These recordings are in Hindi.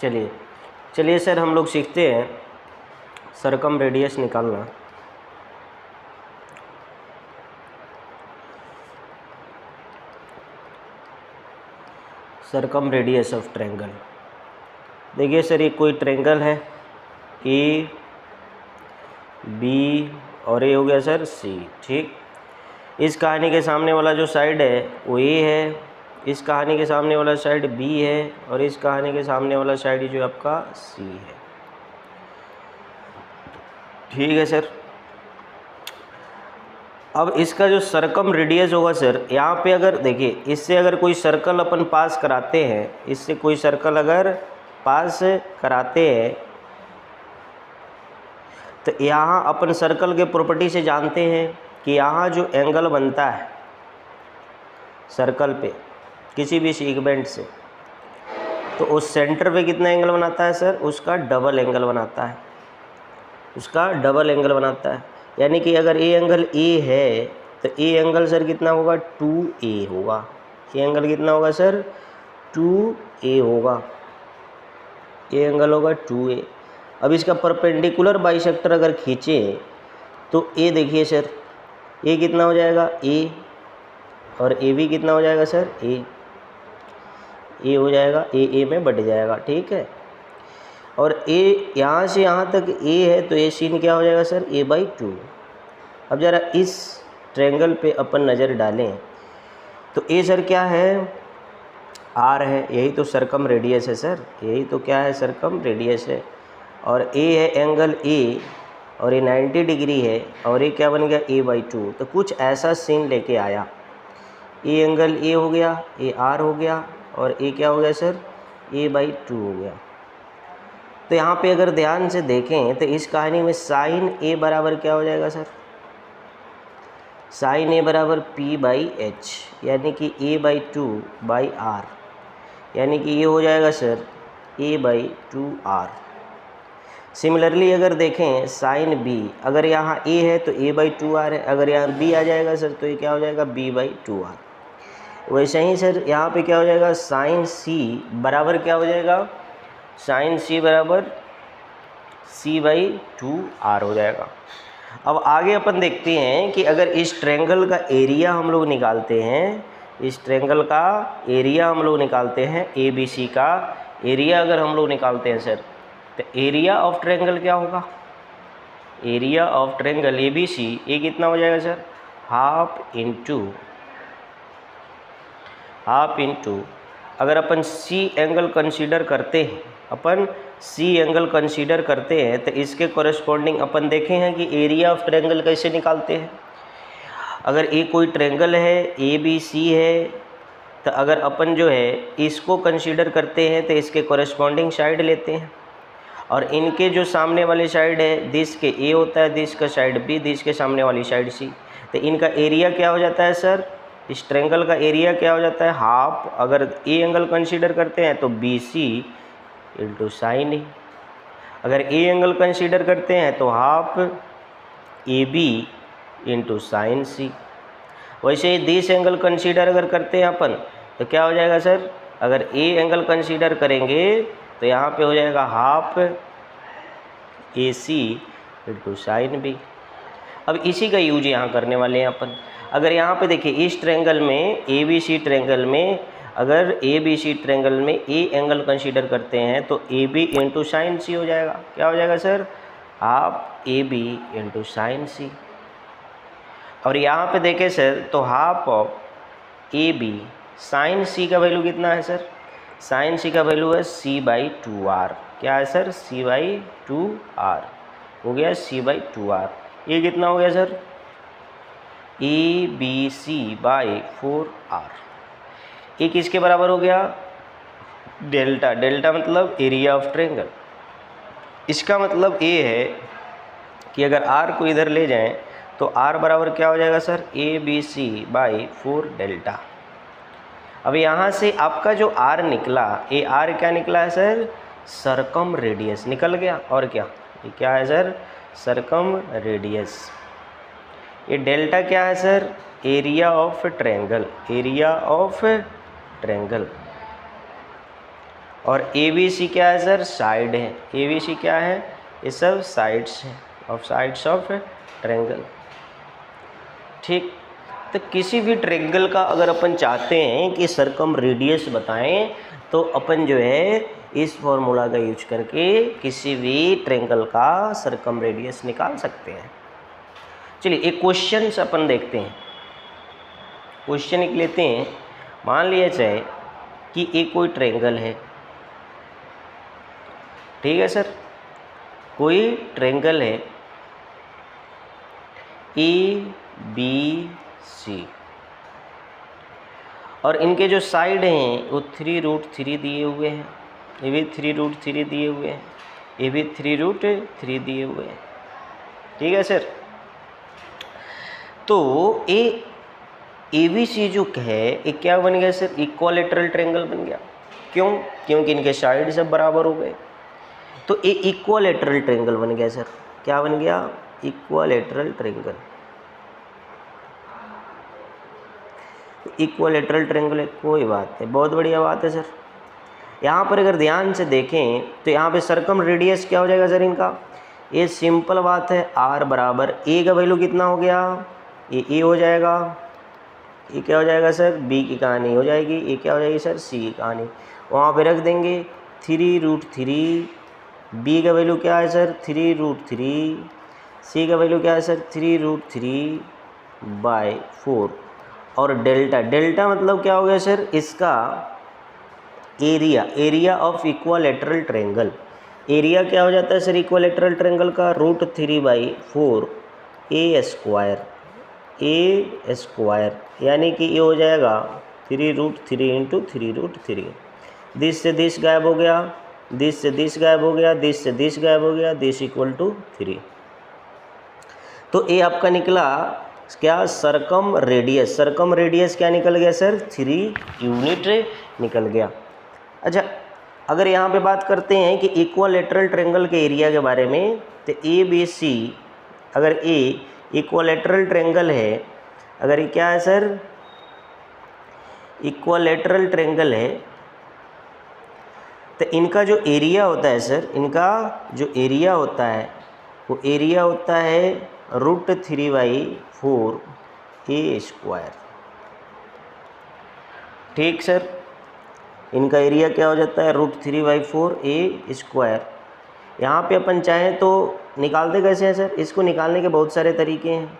चलिए चलिए सर हम लोग सीखते हैं सरकम रेडियस निकालना। सरकम रेडियस ऑफ ट्रायंगल। देखिए सर, ये कोई ट्रायंगल है ए बी और ये हो गया सर सी। ठीक, इस कहानी के सामने वाला जो साइड है वो ए है, इस कहानी के सामने वाला साइड बी है और इस कहानी के सामने वाला साइड जो आपका सी है। ठीक है सर, अब इसका जो सरकम रेडियस होगा सर, यहाँ पे अगर देखिए इससे अगर कोई सर्कल अपन पास कराते हैं, इससे कोई सर्कल अगर पास कराते हैं तो यहाँ अपन सर्कल के प्रॉपर्टी से जानते हैं कि यहाँ जो एंगल बनता है सर्कल पे किसी भी सेगमेंट से, तो उस सेंटर पे कितना एंगल बनाता है सर, उसका डबल एंगल बनाता है, उसका डबल एंगल बनाता है। यानी कि अगर ए एंगल ए है तो ए एंगल सर कितना होगा, 2A होगा। ए एंगल कितना होगा सर, 2A होगा। ए एंगल होगा 2A। अब इसका परपेंडिकुलर बाइसेक्टर अगर खींचें तो ए देखिए सर, ए कितना हो जाएगा ए, और ए भी कितना हो जाएगा सर ए हो जाएगा, ए में बढ़ जाएगा। ठीक है, और ए यहाँ से यहाँ तक ए है तो ए सीन क्या हो जाएगा सर, a/2। अब ज़रा इस ट्रायंगल पे अपन नज़र डालें तो ए सर क्या है, आर है, यही तो सरकम रेडियस है सर, यही तो क्या है, सरकम रेडियस है। और ए है एंगल ए और ये 90 डिग्री है और ये क्या बन गया a/2। तो कुछ ऐसा सीन लेके आया, ए एंगल ए हो गया, ए आर हो गया और ए क्या हो गया सर, a/2 हो गया। तो यहाँ पे अगर ध्यान से देखें तो इस कहानी में साइन ए बराबर क्या हो जाएगा सर, साइन ए बराबर p/h, यानी कि a/2/r, यानी कि ये हो जाएगा सर a/2r। सिमिलरली अगर देखें साइन बी, अगर यहाँ a है तो a/2r है, अगर यहाँ b आ जाएगा सर तो ये क्या हो जाएगा b/2r। वैसे ही सर यहाँ पे क्या हो जाएगा, साइन सी बराबर क्या हो जाएगा, साइन सी बराबर c/2r हो जाएगा। अब आगे अपन देखते हैं कि अगर इस ट्रायंगल का एरिया हम लोग निकालते हैं, इस ट्रायंगल का एरिया हम लोग निकालते हैं, ABC का एरिया अगर हम लोग निकालते हैं सर, तो एरिया ऑफ ट्रायंगल क्या होगा, एरिया ऑफ ट्रायंगल ABC ये कितना हो जाएगा सर, हाफ इंटू अगर अपन C एंगल कंसीडर करते हैं, अपन C एंगल कंसीडर करते हैं तो इसके कॉरेस्पॉन्डिंग अपन देखे हैं कि एरिया ऑफ ट्रायंगल कैसे निकालते हैं। अगर ये कोई ट्रायंगल है ABC है तो अगर अपन जो है इसको कंसीडर करते हैं तो इसके कॉरेस्पॉन्डिंग साइड लेते हैं, और इनके जो सामने वाली साइड है दिस के A होता है, दिस का साइड B, दिस के सामने वाली साइड C। तो इनका एरिया क्या हो जाता है सर, इस ट्रायंगल का एरिया क्या हो जाता है, हाफ, अगर ए एंगल कंसीडर करते हैं तो BC इंटू साइन ए, अगर ए एंगल कंसीडर करते हैं तो हाफ AB इंटू साइन सी। वैसे ही दिस एंगल कंसीडर अगर करते हैं अपन तो क्या हो जाएगा सर, अगर ए एंगल कंसीडर करेंगे तो यहाँ पे हो जाएगा half AC into sine B। अब इसी का यूज यहाँ करने वाले हैं अपन। अगर यहाँ पे देखिए इस ट्रायंगल में ABC ट्रायंगल में, अगर ABC ट्रायंगल में ए एंगल कंसीडर करते हैं तो AB इंटू साइन सी हो जाएगा। क्या हो जाएगा सर, half AB into sine C. और यहाँ पे देखें सर तो half of AB, sine C का वैल्यू कितना है सर, साइन सी का वैल्यू है c/2r। क्या है सर, c/2r हो गया, c/2r। ये कितना हो गया सर, ABC/4r। ये किसके बराबर हो गया, डेल्टा, डेल्टा मतलब एरिया ऑफ ट्रायंगल। इसका मतलब ये है कि अगर r को इधर ले जाएं तो r बराबर क्या हो जाएगा सर, ABC/4 डेल्टा। अब यहाँ से आपका जो r निकला, ये r क्या निकला है सर, सरकम रेडियस निकल गया। और क्या, ये क्या है सर, सरकम रेडियस। ये डेल्टा क्या है sir, area of triangle, area of triangle. और ए बी सी क्या है सर, साइड है। ए बी सी क्या है, ये सब साइड्स हैं ऑफ साइड्स ऑफ ट्रायंगल। ठीक, तो किसी भी ट्रायंगल का अगर अपन चाहते हैं कि सरकम रेडियस बताएं तो अपन जो है इस फॉर्मूला का यूज करके किसी भी ट्रायंगल का सरकम रेडियस निकाल सकते हैं। चलिए एक क्वेश्चन अपन देखते हैं। क्वेश्चन एक लेते हैं। मान लिया जाए कि एक कोई ट्रायंगल है, ठीक है सर, कोई ट्रायंगल है ए बी सी और इनके जो साइड हैं वो 3√3 दिए हुए हैं, ये भी 3√3 दिए हुए हैं, ये भी 3√3 दिए हुए हैं, ठीक है सर। तो ए बी सी जो है ये क्या बन गया सर, इक्वालेटरल ट्रायंगल बन गया। क्यों, क्योंकि इनके साइड सब बराबर हो गए, तो ये इक्वालेटरल ट्रायंगल बन गया सर। क्या बन गया, इक्वालेटरल ट्रायंगल। इक्वालेटरल ट्रायंगल है, कोई बात नहीं, बहुत बढ़िया बात है सर। यहाँ पर अगर ध्यान से देखें तो यहाँ पे सरकम रेडियस क्या हो जाएगा सर इनका, ये सिंपल बात है, आर बराबर ए का वैल्यू कितना हो गया, ये ए हो जाएगा, ये क्या हो जाएगा सर, बी की कहानी हो जाएगी, ये क्या हो जाएगी सर, सी की कहानी। वहाँ पे रख देंगे 3√3, बी का वैल्यू क्या है सर 3√3, सी का वैल्यू क्या है सर 3√3/4 और डेल्टा, डेल्टा मतलब क्या हो गया सर, इसका area, area of equilateral triangle. Area क्या हो जाता है सर इक्वालेटरल ट्रायंगल का, √3/4 ए स्क्वायर, यानी कि ये हो जाएगा 3√3 × 3√3। दिस से दिस गायब हो गया, दिस से दिस गायब हो गया, दिस से दिस गायब हो गया, दिस इक्वल टू 3। तो ये आपका निकला क्या, सरकम रेडियस। सरकम रेडियस क्या निकल गया सर, 3 यूनिट निकल गया। अच्छा, अगर यहाँ पे बात करते हैं कि इक्वालेटरल ट्रायंगल के एरिया के बारे में, तो ए बी सी, अगर ए इक्वालेटरल ट्रायंगल है, अगर ये क्या है सर, इक्वालेटरल ट्रायंगल है, तो इनका जो एरिया होता है सर, इनका जो एरिया होता है वो एरिया होता है √3/4 ए स्क्वायर। ठीक सर, इनका एरिया क्या हो जाता है √3/4 ए स्क्वायर। यहाँ पे अपन चाहें तो निकालते कैसे हैं सर, इसको निकालने के बहुत सारे तरीके हैं।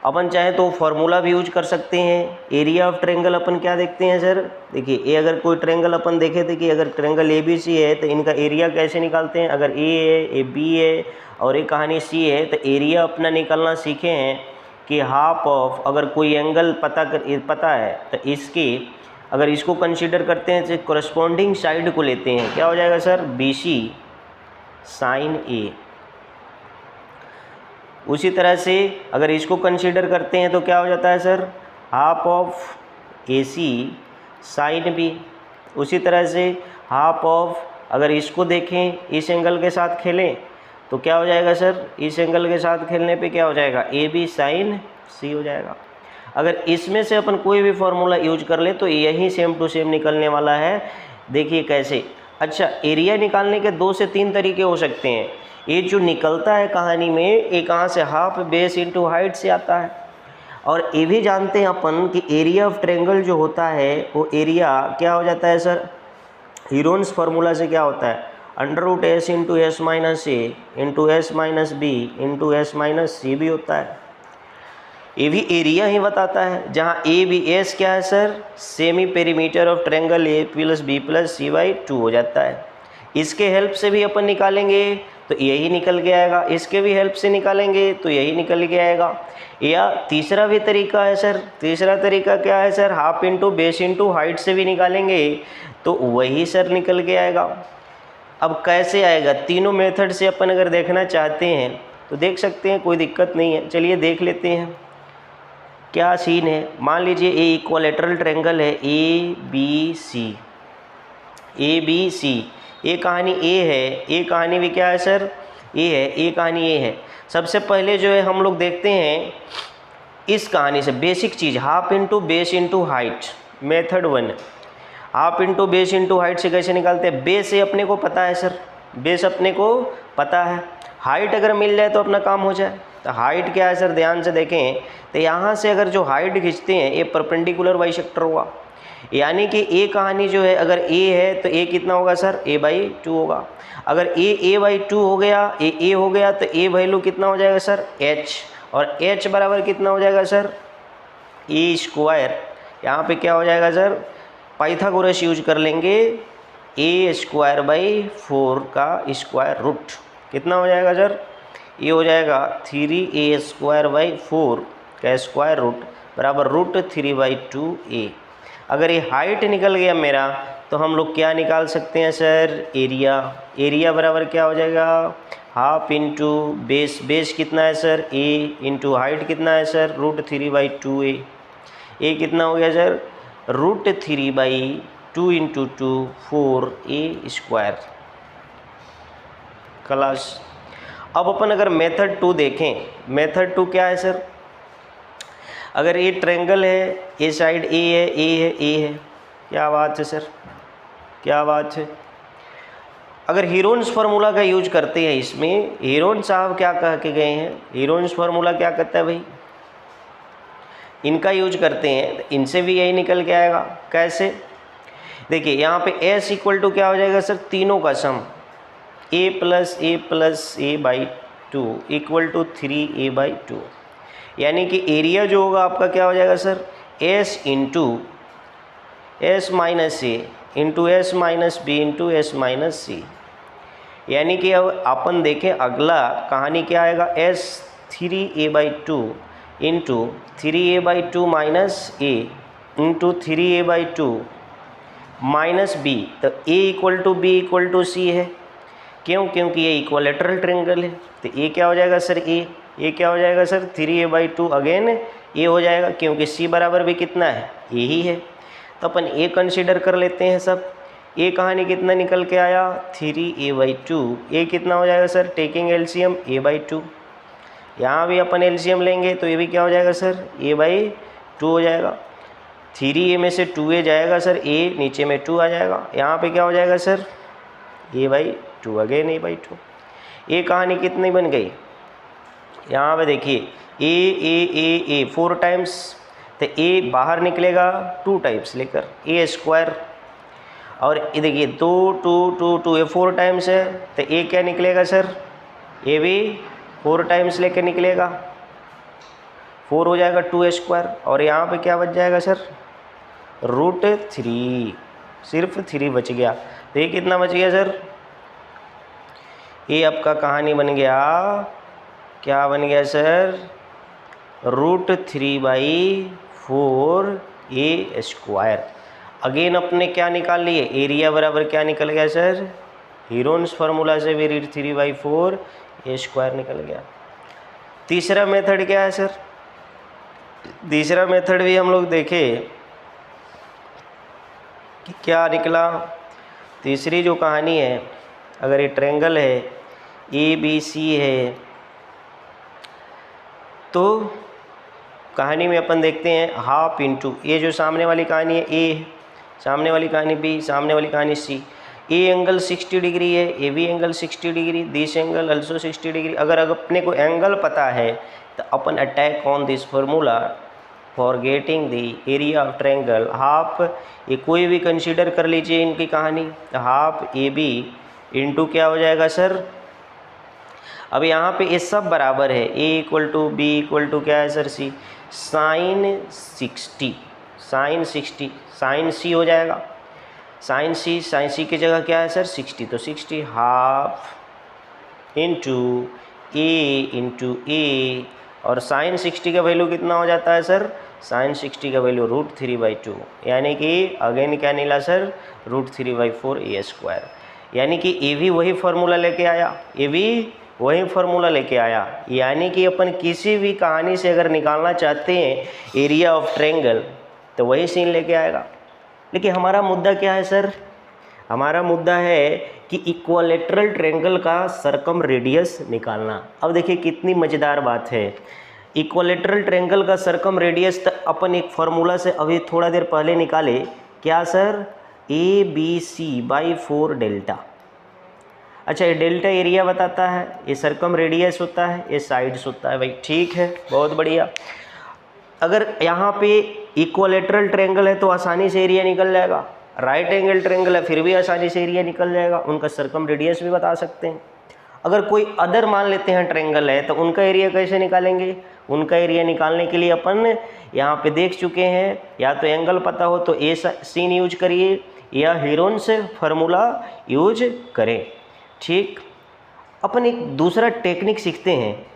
अपन चाहें तो फार्मूला भी यूज कर सकते हैं। एरिया ऑफ ट्रायंगल अपन क्या देखते हैं सर, देखिए ये अगर कोई ट्रायंगल अपन देखे थे कि अगर ट्रायंगल ए बी सी है तो इनका एरिया कैसे निकालते हैं, अगर ए है, ए बी है और एक कहानी सी है, तो एरिया अपना निकालना सीखे हैं कि हाफ ऑफ, अगर कोई एंगल पता है तो इसकी, अगर इसको कंसीडर करते हैं तो कोरस्पॉन्डिंग साइड को लेते हैं, क्या हो जाएगा सर, बी सी साइन ए। उसी तरह से अगर इसको कंसीडर करते हैं तो क्या हो जाता है sir, half of A C sine B. उसी तरह से हाफ ऑफ, अगर इसको देखें इस एंगल के साथ खेलें तो क्या हो जाएगा सर, इस एंगल के साथ खेलने पे क्या हो जाएगा, ए बी साइन सी हो जाएगा। अगर इसमें से अपन कोई भी फार्मूला यूज कर ले तो यही सेम टू सेम निकलने वाला है। देखिए कैसे। अच्छा, एरिया निकालने के 2 से 3 तरीके हो सकते हैं। ये जो निकलता है कहानी में, ये कहाँ से, हाफ बेस इंटू हाइट से आता है। और ये भी जानते हैं अपन कि एरिया ऑफ ट्रायंगल जो होता है वो एरिया क्या हो जाता है सर, हीरोन्स फार्मूला से क्या होता है, √s into s minus A into s minus B into s minus C भी होता है। ये भी एरिया ही बताता है, जहाँ ए बी एस क्या है sir, semi perimeter of triangle A plus B plus c/2 हो जाता है। इसके हेल्प से भी अपन निकालेंगे तो यही निकल के आएगा, इसके भी हेल्प से निकालेंगे तो यही निकल के आएगा। या तीसरा भी तरीका है सर, तीसरा तरीका क्या है sir, half into base into height से भी निकालेंगे तो वही सर निकल के आएगा। अब कैसे आएगा, तीनों मेथड से अपन अगर देखना चाहते हैं तो देख सकते हैं, कोई दिक्कत नहीं है। चलिए देख लेते हैं क्या सीन है। मान लीजिए ए इक्वालेटरल ट्रायंगल है ए बी सी, ए बी सी, ए कहानी ए है, ए कहानी भी क्या है सर, ए है, ए कहानी ए है। सबसे पहले जो है हम लोग देखते हैं इस कहानी से बेसिक चीज़, half into base into height, method 1। Half into base into height से कैसे निकालते हैं? बेस ये अपने को पता है सर, बेस अपने को पता है, हाइट अगर मिल जाए तो अपना काम हो जाए। तो हाइट क्या है सर, ध्यान से देखें तो यहाँ से अगर जो हाइट खींचते हैं ये परपेंडिकुलर बाइसेक्टर हुआ, यानी कि ए कहानी जो है अगर ए है तो ए कितना होगा सर, a/2 होगा। अगर a/2 हो गया, ए हो गया तो ए वैल्यू कितना हो जाएगा सर, h, और h बराबर कितना हो जाएगा सर, a²। यहाँ पे क्या हो जाएगा सर, पाइथागोरस यूज कर लेंगे, a²/4 का स्क्वायर रूट कितना हो जाएगा सर, ये हो जाएगा 3a²/4 का स्क्वायर रूट बराबर √3/2a। अगर ये हाइट निकल गया मेरा तो हम लोग क्या निकाल सकते हैं सर, एरिया। एरिया बराबर क्या हो जाएगा, हाफ इंटू बेस, बेस कितना है सर a, इंटू हाइट कितना है सर √3/2a। ए कितना हो गया सर, √3/2 इंटू 2 4a²। क्लास अब अपन अगर मेथड 2 देखें, मेथड 2 क्या है सर, अगर ये ट्रायंगल है, ये साइड ए है, ए है, ए है, क्या बात है सर, क्या बात है। अगर हीरोन्स फार्मूला का यूज करते हैं इसमें, हीरोन साहब क्या कह के गए हैं, हीरोन्स फार्मूला क्या कहता है भाई, इनका यूज करते हैं तो इनसे भी यही निकल के आएगा। कैसे, देखिए यहाँ पे s इक्वल टू क्या हो जाएगा सर, तीनों का सम, a + a/2 equal to 3a/2, यानी कि एरिया जो होगा आपका क्या हो जाएगा sir, s into s minus a into s minus b into s minus c। यानी कि अब अपन देखें अगला कहानी क्या आएगा, s 3a/2 into 3a/2 minus a into 3a/2 minus b। तो a equal to b equal to c है, क्यों, क्योंकि ये इक्वलेटरल ट्रायंगल है। तो a क्या हो जाएगा सर, a क्या हो जाएगा सर 3a/2 अगेन a हो जाएगा, क्योंकि c बराबर भी कितना है, a ही है। तो अपन a कंसीडर कर लेते हैं सब। a कहानी कितना निकल के आया 3a/2, a कितना हो जाएगा सर, टेकिंग एलसीएम a/2, यहाँ भी अपन एलसीएम लेंगे तो ये भी क्या हो जाएगा सर, a/2 हो जाएगा। 3a में से 2a जाएगा सर, a नीचे में 2 आ जाएगा, यहाँ पे क्या हो जाएगा सर, a/2 अगेन a/2। ये कहानी कितनी बन गई, यहाँ पे देखिए a 4 टाइम्स, तो a बाहर निकलेगा 2 टाइम्स लेकर a², और ये देखिए 2 2 2 2 ये 4 टाइम्स है, तो a क्या निकलेगा सर, a भी 4 टाइम्स लेकर निकलेगा, 4 हो जाएगा 2a², और यहाँ पे क्या बच जाएगा सर, √3, सिर्फ 3 बच गया। तो ये कितना बच गया सर, ये आपका कहानी बन गया, क्या बन गया सर, √3/4a²। अगेन अपने क्या निकाल लिए, एरिया बराबर क्या निकल गया सर, हीरोन्स फार्मूला से भी √3/4a² निकल गया। तीसरा मेथड क्या है सर, तीसरा मेथड भी हम लोग देखें कि क्या निकला। तीसरी जो कहानी है, अगर ये ट्रायंगल है ABC है, तो कहानी में अपन देखते हैं हाफ इंटू, ये जो सामने वाली कहानी है A, सामने वाली कहानी B, सामने वाली कहानी C। A एंगल 60 डिग्री है, ए भी angle 60 degree, this angle also 60 degree. अगर अपने को एंगल पता है तो अपन attack on this formula for getting the area of triangle. Half, ये कोई भी कंसीडर कर लीजिए इनकी कहानी, हाफ AB इंटू क्या हो जाएगा सर, अब यहाँ पे ये सब बराबर है, a equal to b equal to क्या है sir, c, sine 60, sine c हो जाएगा, साइन c की जगह क्या है सर 60, तो 60 हाफ इंटू a, और साइन 60 का वैल्यू कितना हो जाता है सर, साइन 60 का वैल्यू √3/2, यानी कि अगेन क्या निकला सर, √3/4a²। यानी कि ए भी वही फार्मूला लेके आया, ए भी वही फार्मूला लेके आया। यानी कि अपन किसी भी कहानी से अगर निकालना चाहते हैं एरिया ऑफ ट्रायंगल तो वही सीन लेके आएगा। लेकिन हमारा मुद्दा क्या है सर, हमारा मुद्दा है कि इक्विलैटरल ट्रायंगल का सर्कम रेडियस निकालना। अब देखिए कितनी मज़ेदार बात है, इक्विलैटरल ट्रायंगल का सर्कम रेडियस अपन एक फार्मूला से अभी थोड़ा देर पहले निकाले, क्या सर, ABC/4 डेल्टा। अच्छा, ये डेल्टा एरिया बताता है, ये सरकम रेडियस होता है, ये साइड्स होता है भाई। ठीक है, बहुत बढ़िया। अगर यहाँ पे इक्वलेटरल ट्रायंगल है तो आसानी से एरिया निकल जाएगा, राइट एंगल ट्रायंगल है फिर भी आसानी से एरिया निकल जाएगा, उनका सरकम रेडियस भी बता सकते हैं। अगर कोई अदर मान लेते हैं ट्रायंगल है तो उनका एरिया कैसे निकालेंगे? उनका एरिया निकालने के लिए अपन यहाँ पे देख चुके हैं, या तो एंगल पता हो तो ए सीन यूज करिए या हीरोन्स फार्मूला यूज करें। ठीक, अपन एक दूसरा टेक्निक सीखते हैं,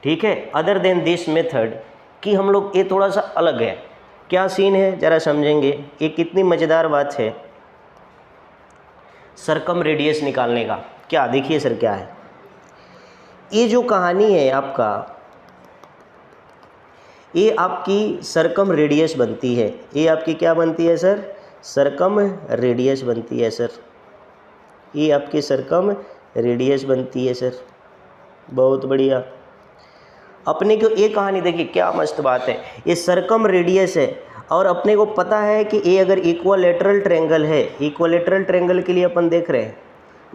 ठीक है, अदर देन दिस मेथड, कि हम लोग ये थोड़ा सा अलग है। क्या सीन है ज़रा समझेंगे, ये कितनी मज़ेदार बात है सरकम रेडियस निकालने का। क्या देखिए सर, क्या है ये जो कहानी है आपका, ये आपकी सरकम रेडियस बनती है। ये आपकी क्या बनती है सर? सरकम रेडियस बनती है सर। ये आपकी सरकम रेडियस बनती है सर। बहुत बढ़िया। अपने को ये कहानी देखिए, क्या मस्त बात है, ये सरकम रेडियस है और अपने को पता है कि ये अगर इक्वलेटरल ट्रायंगल है, इक्वलेटरल ट्रायंगल के लिए अपन देख रहे हैं,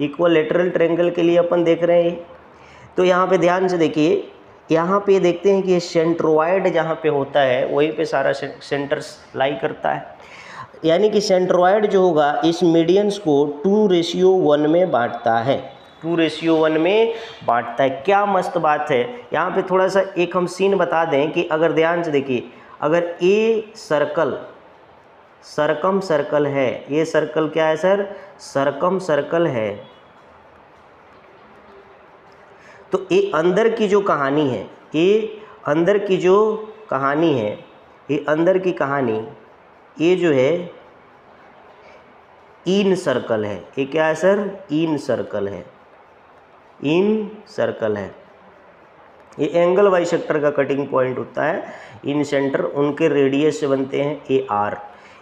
इक्वलेटरल ट्रायंगल के लिए अपन देख रहे हैं। तो यहाँ पे ध्यान से देखिए, यहाँ पे देखते हैं कि ये सेंट्रोइड जहाँ पे होता है वहीं पे सारा सेंटर्स लाई करता है। यानी कि सेंट्रोइड जो होगा इस मीडियंस को 2:1 में बांटता है, 2:1 में बांटता है। क्या मस्त बात है। यहाँ पे थोड़ा सा एक हम सीन बता दें कि अगर ध्यान से देखिए, अगर ए सर्कल सरकम सर्कल है, ये सर्कल क्या है सर? सरकम सर्कल है, तो ये अंदर की जो कहानी है, ये अंदर की जो कहानी है, ये अंदर की कहानी, ये जो है इन सर्कल है। ये क्या है सर? इन सर्कल है, इन सर्कल है। ये एंगल बाइसेक्टर का कटिंग पॉइंट होता है, इन सेंटर उनके रेडियस से बनते हैं ए आर।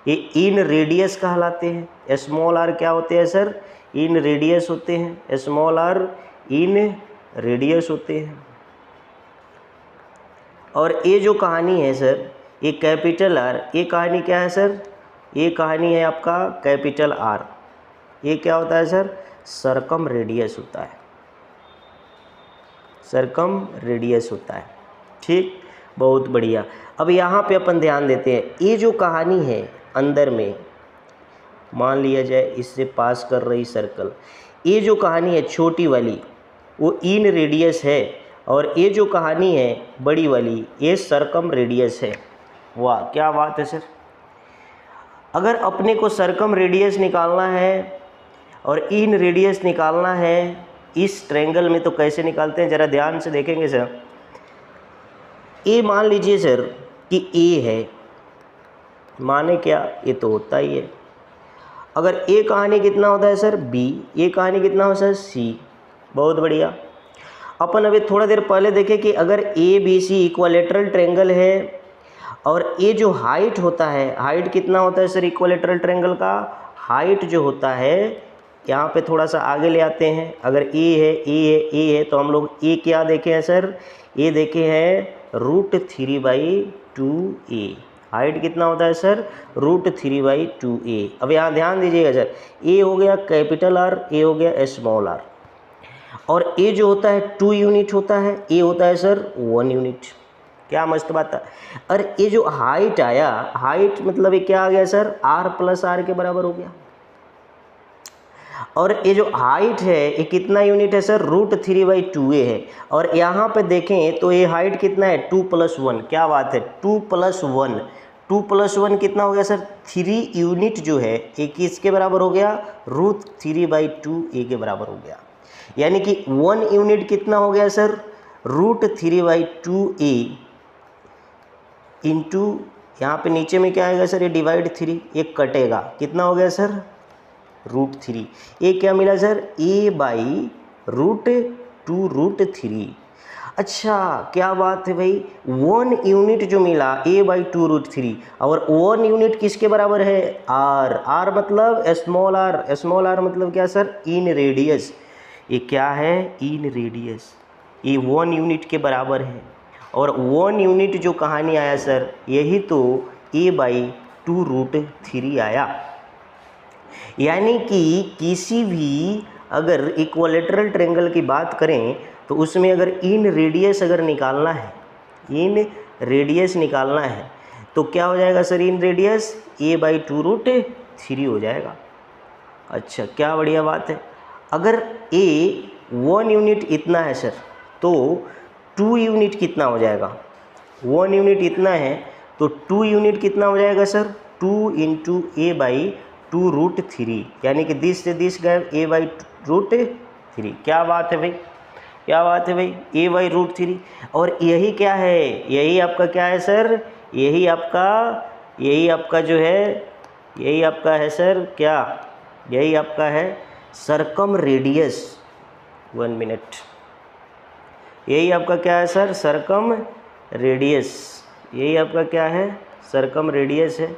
ये इन रेडियस कहलाते हैं। स्मॉल आर क्या होते हैं सर? इन रेडियस होते हैं। स्मॉल आर इन रेडियस होते हैं। और ये जो कहानी है सर, ये कैपिटल आर, ये कहानी क्या है सर? ये कहानी है आपका कैपिटल आर। ये क्या होता है सर? सरकम रेडियस होता है, सरकम रेडियस होता है। ठीक, बहुत बढ़िया। अब यहाँ पे अपन ध्यान देते हैं, ये जो कहानी है अंदर में, मान लिया जाए इससे पास कर रही सर्कल, ये जो कहानी है छोटी वाली वो इन रेडियस है, और ये जो कहानी है बड़ी वाली ये सरकम रेडियस है। वाह, क्या बात है सर। अगर अपने को सरकम रेडियस निकालना है और इन रेडियस निकालना है इस ट्रायंगल में, तो कैसे निकालते हैं ज़रा ध्यान से देखेंगे सर। ए मान लीजिए सर कि ए है, माने क्या, ये तो होता ही है। अगर ए कहानी कितना होता है सर? बी। ए कहानी कितना होता है? सी। बहुत बढ़िया। अपन अभी थोड़ा देर पहले देखे कि अगर A B C equilateral triangle है और ये जो हाइट होता है, हाइट कितना होता है सर इक्वलेटरल ट्रायंगल का? हाइट जो होता है, यहाँ पे थोड़ा सा आगे ले आते हैं। अगर ए है, ए है, ए है, तो हम लोग ए क्या देखे हैं सर? ए देखे हैं √3/2a। हाइट कितना होता है सर? √3/2a। अब यहाँ ध्यान दीजिएगा सर, ए हो गया कैपिटल आर, ए हो गया स्मॉल आर, और ए जो होता है 2 यूनिट होता है, ए होता है सर 1 यूनिट। क्या मस्त बात है। और ये जो हाइट आया, हाइट मतलब ये क्या आ गया सर? r+r के बराबर हो गया। और ये जो हाइट है ये कितना यूनिट है सर? √3/2a है। और यहाँ पे देखें तो ये हाइट कितना है? 2+1। क्या बात है, 2+1। 2+1 कितना हो गया सर? 3 यूनिट जो है ये किसके बराबर हो गया? √3/2a के बराबर हो गया। यानी कि 1 यूनिट कितना हो गया सर? √3/2a इंटू, यहाँ पे नीचे में क्या आएगा सर? ये डिवाइड 3, ये कटेगा, कितना हो गया सर? √3। ये क्या मिला सर? a/√2√3। अच्छा, क्या बात है भाई, 1 यूनिट जो मिला a/2√3, और 1 यूनिट किसके बराबर है? r। r मतलब स्मॉल आर, स्मॉल आर मतलब क्या सर? इन रेडियस। ये क्या है? इन रेडियस। ये 1 यूनिट के बराबर है, और 1 यूनिट जो कहानी आया सर, यही तो a/2√3 आया। यानी कि किसी भी अगर इक्विलैटरल ट्रायंगल की बात करें तो उसमें अगर इन रेडियस अगर निकालना है, इन रेडियस निकालना है तो क्या हो जाएगा सर, इन रेडियस a/2√3 हो जाएगा। अच्छा, क्या बढ़िया बात है। अगर a 1 यूनिट इतना है सर तो 2 यूनिट कितना हो जाएगा, 1 यूनिट इतना है तो 2 यूनिट कितना हो जाएगा सर, 2 × a/2√3, यानी कि दिस से दिस गए a/√3। क्या बात है भाई, क्या बात है भाई, a/√3। और यही क्या है, यही आपका क्या है सर, यही आपका जो है, यही आपका है सर क्या, यही आपका है सरकम रेडियस। 1 मिनट, यही आपका क्या है सर, सरकम रेडियस। यही आपका क्या है, सरकम रेडियस है।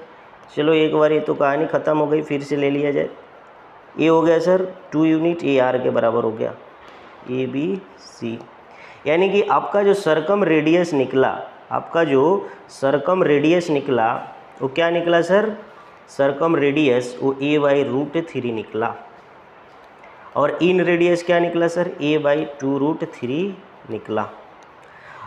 चलो एक बार ये तो कहानी ख़त्म हो गई, फिर से ले लिया जाए। ये हो गया सर 2 यूनिट, ए आर के बराबर हो गया ABC। यानी कि आपका जो सरकम रेडियस निकला, आपका जो सरकम रेडियस निकला वो क्या निकला सर, सरकम रेडियस वो a/√3 निकला। और इन रेडियस क्या निकला सर, a/2√3 निकला।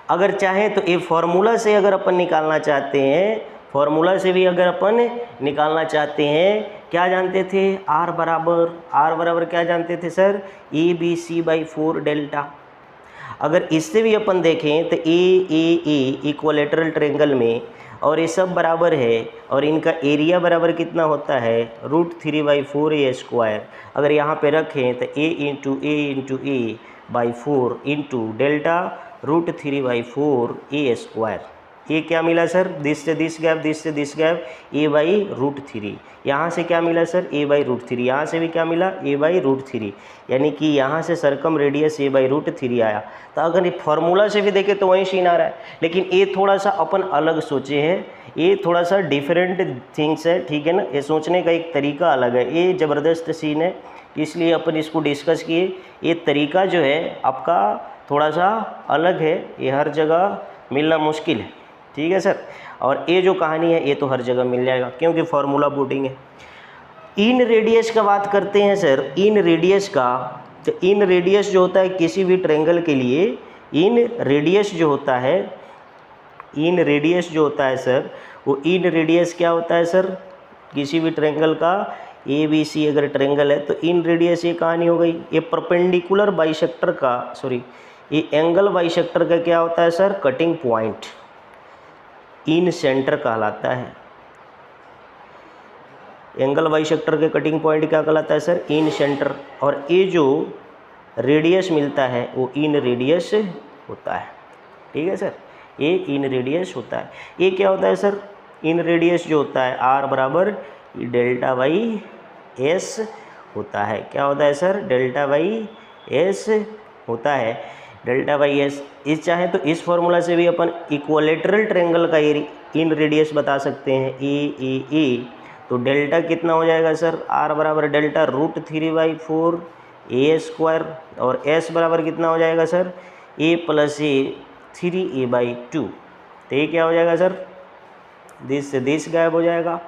अगर चाहें तो ये फॉर्मूला से अगर अपन निकालना चाहते हैं, फॉर्मूला से भी अगर अपन निकालना चाहते हैं, क्या जानते थे, r बराबर क्या जानते थे सर, ABC/4 डेल्टा। अगर इससे भी अपन देखें तो a इक्विलैटरल ट्रायंगल में और ये सब बराबर है और इनका एरिया बराबर कितना होता है, √3/4a²। अगर यहाँ पे रखें तो a/a/a/4 इंटू डेल्टा √3/4a²। ये क्या मिला सर, दिस से दिस गैप, दिस से दिस गैप, a/√3। यहाँ से क्या मिला सर, a/√3। यहाँ से भी क्या मिला, a/√3। यानी कि यहाँ से सरकम रेडियस a/√3 आया। तो अगर ये फार्मूला से भी देखें तो वही सीन आ रहा है, लेकिन ये थोड़ा सा अपन अलग सोचे हैं, ये थोड़ा सा डिफरेंट थिंग्स है, ठीक है ना। ये सोचने का एक तरीका अलग है, ये ज़बरदस्त सीन है, इसलिए अपन इसको डिस्कस किए। ये तरीका जो है आपका थोड़ा सा अलग है, ये हर जगह मिलना मुश्किल है, ठीक है सर। और ये जो कहानी है ये तो हर जगह मिल जाएगा क्योंकि फार्मूला बोर्डिंग है। इन रेडियस का बात करते हैं सर, इन रेडियस का, तो इन रेडियस जो होता है किसी भी ट्रायंगल के लिए, इन रेडियस जो होता है, इन रेडियस जो होता है सर, वो इन रेडियस क्या होता है सर, किसी भी ट्रायंगल का ABC अगर ट्रायंगल है तो इन रेडियस ये कहानी हो गई। ये परपेंडिकुलर बाइसेक्टर का, सॉरी ये एंगल बाइसेक्टर का क्या होता है sir, cutting point in centre कहलाता है। एंगल बाइसेक्टर के कटिंग पॉइंट क्या कहलाता है सर, इन सेंटर। और ये जो रेडियस मिलता है वो इन रेडियस होता है, ठीक है सर, ये इन रेडियस होता है। ये क्या होता है सर, इन रेडियस जो होता है r बराबर डेल्टा/s होता है। क्या होता है सर, डेल्टा/s होता है, डेल्टा/s। इस चाहे तो इस फॉर्मूला से भी अपन इक्विलैटरल ट्रायंगल का इन रेडियस बता सकते हैं, a तो डेल्टा कितना हो जाएगा सर, r बराबर डेल्टा √3/4a²। और s बराबर कितना हो जाएगा सर, a + a 3a/2। तो ये क्या हो जाएगा सर, दिस से दिस गायब हो जाएगा,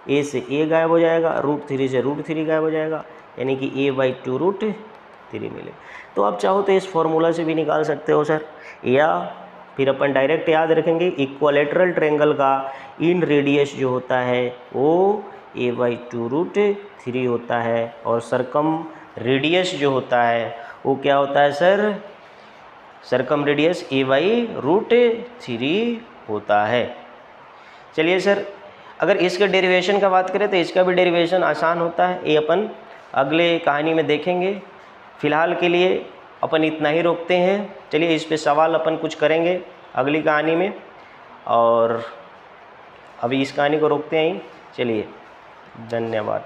a से a गायब हो जाएगा, √3 से √3 गायब हो जाएगा, यानी कि a/2√3 मिले। तो आप चाहो तो इस फॉर्मूला से भी निकाल सकते हो सर, या फिर अपन डायरेक्ट याद रखेंगे इक्विलैटरल ट्रायंगल का इन रेडियस जो होता है वो a/2√3 होता है और सरकम रेडियस जो होता है वो क्या होता है सर, सरकम रेडियस a/√3 होता है। चलिए सर, अगर इसके डेरिवेशन का बात करें तो इसका भी डेरिवेशन आसान होता है, ये अपन अगले कहानी में देखेंगे। फ़िलहाल के लिए अपन इतना ही रोकते हैं। चलिए इस पे सवाल अपन कुछ करेंगे अगली कहानी में, और अभी इस कहानी को रोकते हैं। चलिए, धन्यवाद।